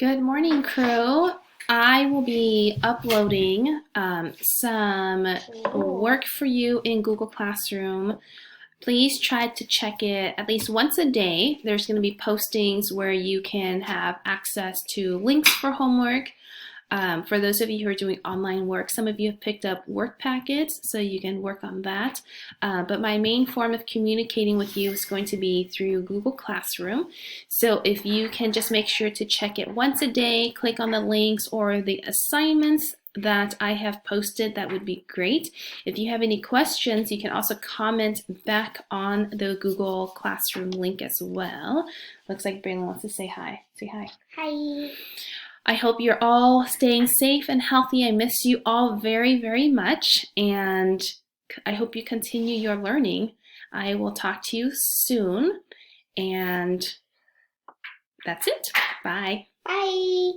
Good morning, crew. I will be uploading some work for you in Google Classroom. Please try to check it at least once a day. There's going to be postings where you can have access to links for homework. For those of you who are doing online work, some of you have picked up work packets, so you can work on that. But my main form of communicating with you is going to be through Google Classroom. So if you can just make sure to check it once a day, click on the links or the assignments that I have posted, that would be great. If you have any questions, you can also comment back on the Google Classroom link as well. Looks like Braylon wants to say hi. Say hi. Hi. I hope you're all staying safe and healthy. I miss you all very, very much, and I hope you continue your learning. I will talk to you soon, and that's it. Bye. Bye.